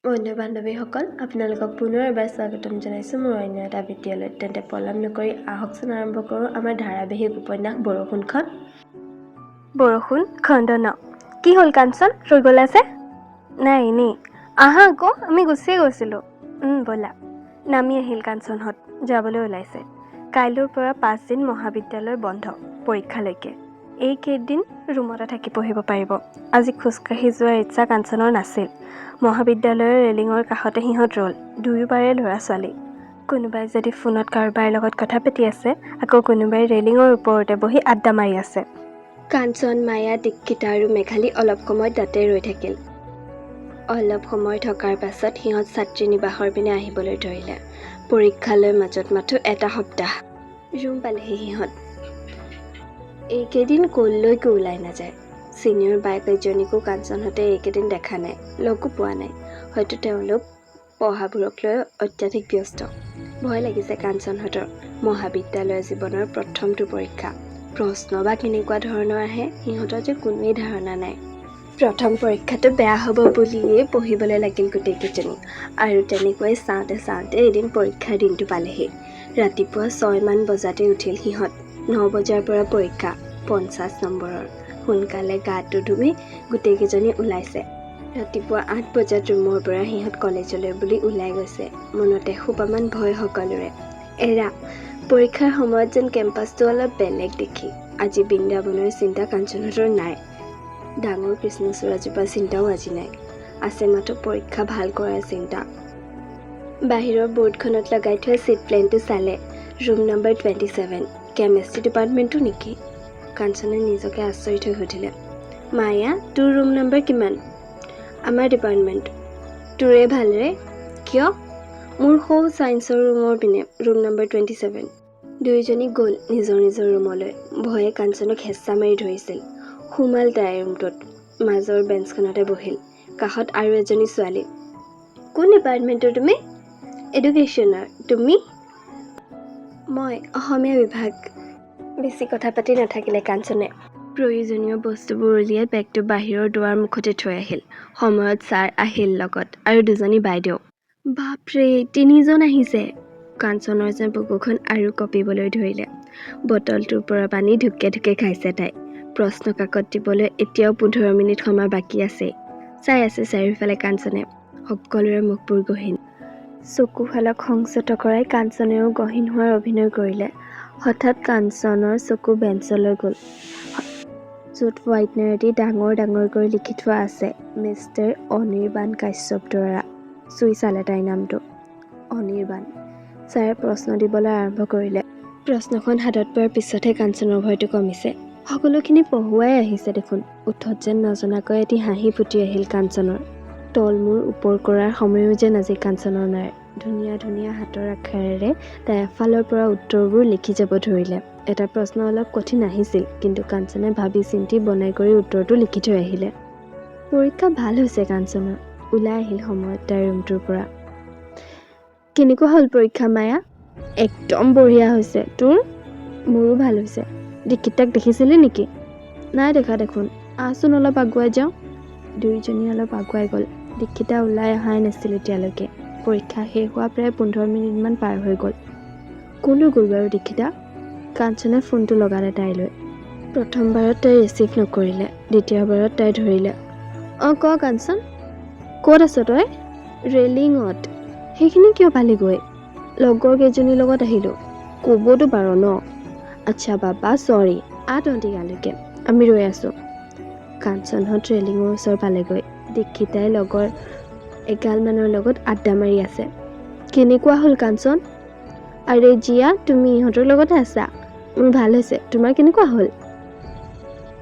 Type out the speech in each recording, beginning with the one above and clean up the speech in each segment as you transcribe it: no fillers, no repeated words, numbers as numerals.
বন্ধু বান্ধৱীসকল, আপোনালোকক পুনৰ এবাৰ স্বাগতম জনাইছোঁ মোৰ অন্য এটা বিদ্যালয়ত। তেন্তে পলম নকৰি আহকচোন আৰম্ভ কৰোঁ আমাৰ ধাৰাবাহিক উপন্যাস বৰষুণখন। বৰষুণ খণ্ড 9। কি হ'ল কাঞ্চন, ৰৈ গ'ল আছে? নাই এনেই। আহা আকৌ, আমি গুচিয়ে গৈছিলোঁ। ব'লা। নামি আহিল কাঞ্চনহঁত, যাবলৈ ওলাইছে। কাইলৈৰ পৰা 5 দিন মহাবিদ্যালয় বন্ধ, পৰীক্ষালৈকে। এইকেইদিন ৰুমতে থাকি পঢ়িব পাৰিব। আজি খোজকাঢ়ি যোৱাৰ ইচ্ছা কাঞ্চনৰ নাছিল। মহাবিদ্যালয়ৰ ৰেলিঙৰ কাষতে সিহঁত ৰ'ল, দুয়োবাৰে ল'ৰা ছোৱালী। কোনোবাই যদি ফোনত কাৰোবাৰ লগত কথা পাতি আছে, আকৌ কোনোবাই ৰেলিঙৰ ওপৰতে বহি আড্ডা মাৰি আছে। কাঞ্চন, মায়া, দীক্ষিতা আৰু মেঘালী অলপ সময় তাতে ৰৈ থাকিল। অলপ সময় থকাৰ পাছত সিহঁত ছাত্ৰী নিবাসৰ পিনে আহিবলৈ ধৰিলে। পৰীক্ষালৈ মাজত মাথো এটা সপ্তাহ। ৰুম পালেহি সিহঁত। এইকেইদিন ক'লৈকো ওলাই নাযায়। ছিনিয়ৰ বাইকেইজনীকো কাঞ্চনহঁতে এইকেইদিন দেখা নাই, লগো পোৱা নাই। হয়তো তেওঁলোক পঢ়াবোৰক লৈ অত্যাধিক ব্যস্ত। ভয় লাগিছে কাঞ্চনহঁতৰ। মহাবিদ্যালয় জীৱনৰ প্ৰথমটো পৰীক্ষা। প্ৰশ্ন বা কেনেকুৱা ধৰণৰ আহে সিহঁতৰ যে কোনোৱেই ধাৰণা নাই। প্ৰথম পৰীক্ষাটো বেয়া হ'ব বুলিয়েই পঢ়িবলৈ লাগিল গোটেইকেইজনী। আৰু তেনেকৈ চাওঁতে চাওঁতে এদিন পৰীক্ষাৰ দিনটো পালেহি। ৰাতিপুৱা 6 মান বজাতে উঠিল সিহঁত। 9 বজাৰ পৰা পৰীক্ষা, 50 নম্বৰৰ। সোনকালে গাটো ধুই গোটেইকেইজনী ওলাইছে। ৰাতিপুৱা 8 বজাত ৰুমৰ পৰা সিহঁত কলেজলৈ বুলি ওলাই গৈছে। মনতে সোপামান ভয় সকলোৰে। এৰা, পৰীক্ষাৰ সময়ত যেন কেম্পাছটো অলপ বেলেগ দেখি। আজি বৃন্দাবনৰ চিন্তা কাঞ্চনহঁতৰ নাই। ডাঙৰ কৃষ্ণচূড়াজোপা চিন্তাও আজি নাই। আছে মাথো পৰীক্ষা ভাল কৰাৰ চিন্তা। বাহিৰৰ বৰ্ডখনত লগাই থোৱা ছিট প্লেনটো চালে। ৰুম নম্বৰ 27, কেমেষ্ট্ৰি ডিপাৰ্টমেণ্টটো নেকি? কাঞ্চনে নিজকে আচৰিত হৈ সুধিলে। মায়া, তোৰ ৰুম নম্বৰ কিমান? আমাৰ ডিপাৰ্টমেণ্ট। তোৰে ভালৰে? কিয়? মোৰ সৌ ছায়েন্সৰ ৰুমৰ পিনে, ৰুম নম্বৰ 27। দুয়োজনী গ'ল নিজৰ নিজৰ ৰুমলৈ। ভয়ে কাঞ্চনক হেঁচা মাৰি ধৰিছিল। সোমাল তাই ৰুমটোত। মাজৰ বেঞ্চখনতে বহিল। কাষত আৰু এজনী ছোৱালী। কোন ডিপাৰ্টমেণ্টৰ তুমি? এডুকেশ্যনৰ। তুমি? মই অসমীয়া বিভাগ। বেছি কথা পাতি নাথাকিলে কাঞ্চনে। প্ৰয়োজনীয় বস্তুবোৰ উলিয়াই বেগটো বাহিৰৰ দুৱাৰ মুখতে থৈ আহিল। সময়ত ছাৰ আহিল লগত, আৰু দুজনী বাইদেউ। বাপৰে, 3জন আহিছে। কাঞ্চনৰ যেন বুকুখন আৰু কঁপিবলৈ ধৰিলে। বটলটোৰ পৰা পানী ঢুকে ঢুকে খাইছে তাই। প্ৰশ্ন কাকত দিবলৈ এতিয়াও 15 মিনিট সময় বাকী আছে। চাই আছে চাৰিওফালে কাঞ্চনে। সকলোৰে মুখবোৰ গহীন। চকুহালক সংযত কৰাই কাঞ্চনেও গহীন হোৱাৰ অভিনয় কৰিলে। হঠাৎ কাঞ্চনৰ চকু বেঞ্চলৈ গ'ল, য'ত হোৱাইটনাৰেদি ডাঙৰ ডাঙৰকৈ লিখি থোৱা আছে, মিষ্টাৰ অনিৰ্বাণ কাশ্যপ দুৱৰা। চুই চালে তাইৰ নামটো। অনিৰ্বাণ। ছাৰে প্ৰশ্ন দিবলৈ আৰম্ভ কৰিলে। প্ৰশ্নখন হাতত পোৱাৰ পিছতহে কাঞ্চনৰ ভয়টো কমিছে। সকলোখিনি পঢ়ুৱাই আহিছে দেখোন। ওঠত যেন নজনাকৈ এটি হাঁহি ফুটি আহিল কাঞ্চনৰ। তলমূৰ ওপৰ কৰাৰ সময়ো যেন আজি কাঞ্চনৰ নাই। ধুনীয়া ধুনীয়া হাতৰ আখৰেৰে তাই এফালৰ পৰা উত্তৰবোৰ লিখি যাব ধৰিলে। এটা প্ৰশ্ন অলপ কঠিন আহিছিল, কিন্তু কাঞ্চনে ভাবি চিন্তি বনাই কৰি উত্তৰটো লিখি থৈ আহিলে। পৰীক্ষা ভাল হৈছে কাঞ্চনৰ। ওলাই আহিল সময়ত তাইৰ ৰুমটোৰ পৰা। কেনেকুৱা হ'ল পৰীক্ষা মায়া? একদম বঢ়িয়া হৈছে। তোৰ? মোৰো ভাল হৈছে। দীক্ষিতাক দেখিছিলি নেকি? নাই দেখা দেখোন। আহচোন অলপ আগুৱাই যাওঁ। দুয়োজনী অলপ আগুৱাই গ'ল। দীক্ষিতা ওলাই অহাই নাছিল এতিয়ালৈকে। পৰীক্ষা শেষ হোৱা প্ৰায় 15 মিনিটমান পাৰ হৈ গ'ল। ক'লৈ গ'ল বাৰু দীক্ষিতা? কাঞ্চনে ফোনটো লগালে তাইলৈ। প্ৰথমবাৰত তাই ৰিচিভ নকৰিলে, দ্বিতীয়বাৰত তাই ধৰিলে। ক কাঞ্চন, ক'ত আছ তই? ৰেলিঙত। সেইখিনি কিয় পালিগৈ? লগৰ কেইজনীৰ লগত আহিলোঁ। ক'বতো পাৰ ন? আচ্ছা বাবা, চৰি। তহঁতি ইয়ালৈকে, আমি ৰৈ আছোঁ। কাঞ্চনহঁত ৰেলিঙৰ ওচৰ পালেগৈ। দীক্ষিতাই লগৰ এগালমানৰ লগত আড্ডা মাৰি আছে। কেনেকুৱা হ'ল কাঞ্চন? আৰে জিয়া, তুমি ইহঁতৰ লগতে আছা? মোৰ ভাল হৈছে। তোমাৰ কেনেকুৱা হ'ল?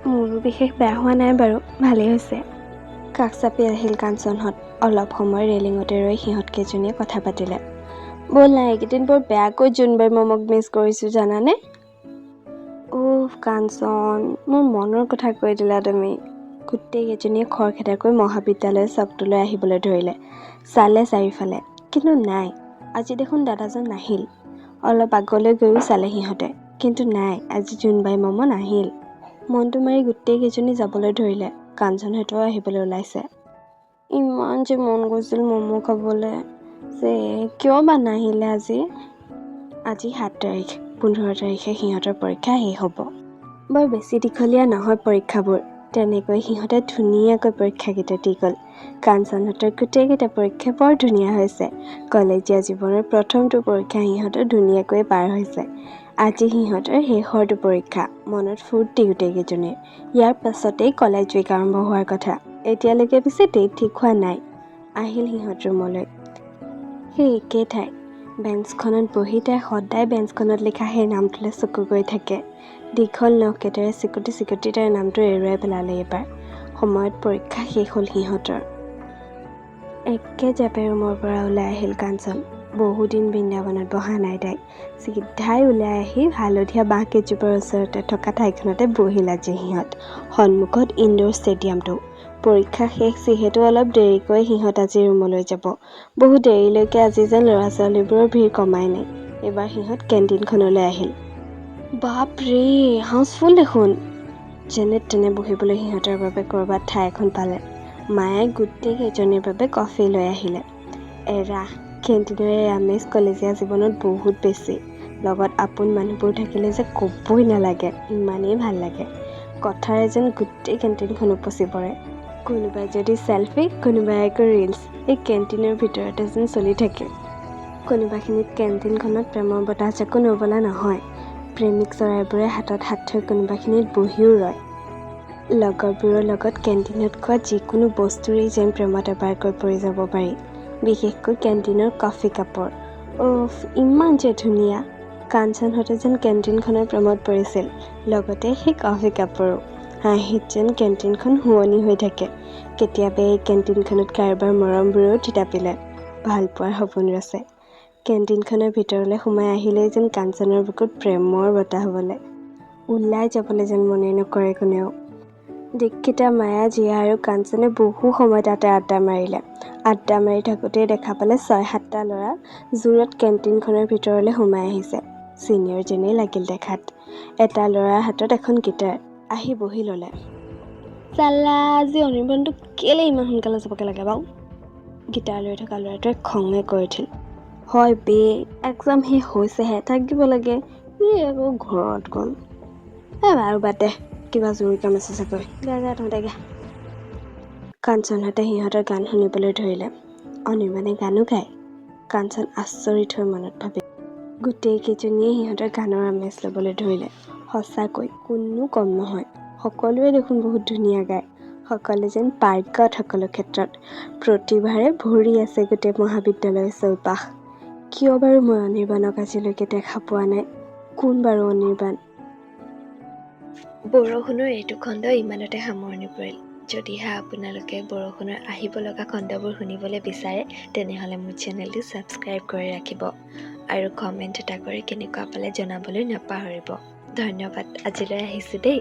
মোৰো বিশেষ বেয়া হোৱা নাই বাৰু, ভালেই হৈছে। কাষ চাপি আহিল কাঞ্চনহঁত। অলপ সময় ৰেলিঙতে ৰৈ সিহঁত কেইজনীয়ে কথা পাতিলে। ব'ল না, এইকেইদিন বৰ বেয়াকৈ জোনবাই মমক মিছ কৰিছোঁ জানানে? কাঞ্চন, মোৰ মনৰ কথা কৈ দিলা তুমি। গোটেইকেইজনীয়ে খৰখেদাকৈ মহাবিদ্যালয়ৰ চকটোলৈ আহিবলৈ ধৰিলে। চালে চাৰিওফালে, কিন্তু নাই। আজি দেখোন দাদাজন নাহিল। অলপ আগলৈ গৈও চালে সিহঁতে, কিন্তু নাই, আজি জোনবাই মম নাহিল। মনটো মাৰি গোটেইকেইজনী যাবলৈ ধৰিলে। কাঞ্চনহঁতেও আহিবলৈ ওলাইছে। ইমান যে মন গৈছিল ম'ম' খাবলৈ যে কিয় বা নাহিলে আজি 7 তাৰিখ 15 তাৰিখে সিহঁতৰ পৰীক্ষা শেষ হ'ব। বৰ বেছি দীঘলীয়া নহয় পৰীক্ষাবোৰ। তেনেকৈ সিহঁতে ধুনীয়াকৈ পৰীক্ষাকেইটা দি গ'ল। কাঞ্চনহঁতৰ গোটেইকেইটা পৰীক্ষা বৰ ধুনীয়া হৈছে। কলেজীয়া জীৱনৰ প্ৰথমটো পৰীক্ষা সিহঁতৰ ধুনীয়াকৈ পাৰ হৈছে। আজি সিহঁতৰ শেষৰটো পৰীক্ষা। মনত ফূৰ্তি গোটেইকেইজনীৰ। ইয়াৰ পাছতেই কলেজ উইক আৰম্ভ হোৱাৰ কথা। এতিয়ালৈকে পিছে ডেট ঠিক হোৱা নাই। আহিল সিহঁত ৰুমলৈ। সেই একে ঠাই বেঞ্চখনত বহি তাই সদায় বেঞ্চখনত লিখা সেই নামটোলৈ চকু গৈ থাকে। দীঘল নখকেইটাৰে চিকুটি তাইৰ নামটো এৰুৱাই পেলালে এইবাৰ। সময়ত পৰীক্ষা শেষ হ'ল সিহঁতৰ। একে জাপে ৰুমৰ পৰা ওলাই আহিল কাঞ্চন। বহুদিন বৃন্দাবনত বহা নাই তাই। চিধাই ওলাই আহি হালধীয়া বাঁহ কেইজোপাৰ ওচৰতে থকা ঠাইখনতে বহিল আজি সিহঁত। সন্মুখত ইনডোৰ ষ্টেডিয়ামটো। পৰীক্ষা শেষ যিহেতু অলপ দেৰিকৈ সিহঁত আজি ৰুমলৈ যাব। বহু দেৰিলৈকে আজি যেন ল'ৰা ছোৱালীবোৰৰ ভিৰ কমাই নাই। এইবাৰ সিহঁত কেণ্টিনখনলৈ আহিল। বাপৰে হাউচফুল দেখোন। যেনে তেনে বহিবলৈ সিহঁতৰ বাবে ক'ৰবাত ঠাই এখন পালে। মায়ে গোটেইকেইজনীৰ বাবে কফি লৈ আহিলে। কেণ্টিনৰ এই আমেজ কলেজীয়া জীৱনত বহুত বেছি। লগত আপোন মানুহবোৰ থাকিলে যে ক'বই নালাগে, ইমানেই ভাল লাগে। কথাৰে যেন গোটেই কেণ্টিনখন উপচি পৰে। কোনোবাই যদি চেলফি, কোনোবাই আকৌ ৰিলছ। এই কেণ্টিনৰ ভিতৰতে যেন চলি থাকে। কোনোবাখিনিত কেণ্টিনখনত প্ৰেমৰ বতাহ জাকো নবলা নহয়। প্ৰেমিক চৰাইবোৰে হাতত হাত থৈ কোনোবাখিনিত বহিও ৰয়। লগৰবোৰৰ লগত কেণ্টিনত খোৱা যিকোনো বস্তুৰেই যেন প্ৰেমত এবাৰকৈ পৰি যাব পাৰি। বিশেষকৈ কেণ্টিনৰ কফি কাপৰ। ইমান যে ধুনীয়া। কাঞ্চনহঁতে যেন কেণ্টিনখনৰ প্ৰেমত পৰিছিল। লগতে সেই কফি কাপৰো। হাঁহিত যেন কেণ্টিনখন শুৱনি হৈ থাকে। কেতিয়াবা এই কেণ্টিনখনত কাৰোবাৰ মৰমবোৰেও থিতাপিলে। ভালপোৱাৰ সপোন ৰচে। কেণ্টিনখনৰ ভিতৰলৈ সোমাই আহিলেই যেন কাঞ্চনৰ বুকুত প্ৰেমৰ বতাহ বলে। ওলাই যাবলৈ যেন মনে নকৰে কোনেও। দীক্ষিতা, মায়া, জিয়া আৰু কাঞ্চনে বহু সময় তাতে আড্ডা মাৰিলে। আড্ডা মাৰি থাকোঁতেই দেখা পালে 6-7টা ল'ৰা জোৰত কেণ্টিনখনৰ ভিতৰলৈ সোমাই আহিছে। ছিনিয়ৰ যেনেই লাগিল দেখাত। এটা ল'ৰাৰ হাতত এখন গিটাৰ। আহি বহি ল'লে। চালা আজি অনিৰ্বাণটো কেলে ইমান সোনকালে যাবকে লাগে বাৰু? গিটাৰ লৈ থকা ল'ৰাটোৱে খঙে কৈ উঠিল। হয় বে, এক্সাম শেষ হৈছেহে, থাকিব লাগে। আকৌ ঘৰত গ'ল। বাৰু বাদ দে, কিবা জৰুৰী কাম আছে চাগৈ। যা তহঁতে গা। কাঞ্চনহঁতে সিহঁতৰ গান শুনিবলৈ ধৰিলে। অনিৰ্বাণে গানো গায়। কাঞ্চন আচৰিত হৈ মনত ভাবিল। গোটেইকেইজনীয়ে সিহঁতৰ গানৰ আমেজ ল'বলৈ ধৰিলে। সঁচাকৈ কোনো কম নহয়। সকলোৱে দেখোন বহুত ধুনীয়া গায়। সকলো যেন পাৰ্গত সকলো ক্ষেত্ৰত। প্ৰতিভাৰে ভৰি আছে গোটেই মহাবিদ্যালয়ৰ চৌপাশ। কিয় বাৰু মই অনিৰ্বাণক আজিলৈকে দেখা পোৱা নাই? কোন বাৰু অনিৰ্বাণ? বৰষুণৰ এইটো খণ্ড ইমানতে সামৰণি পৰিল। যদিহে আপোনালোকে বৰষুণৰ আহিব লগা খণ্ডবোৰ শুনিবলৈ বিচাৰে, তেনেহ'লে মোৰ চেনেলটো ছাবস্ক্ৰাইব কৰি ৰাখিব আৰু কমেণ্ট এটা কৰি কেনেকুৱা পালে জনাবলৈ নাপাহৰিব। ধন্যবাদ। আজিলৈ আহিছোঁ দেই।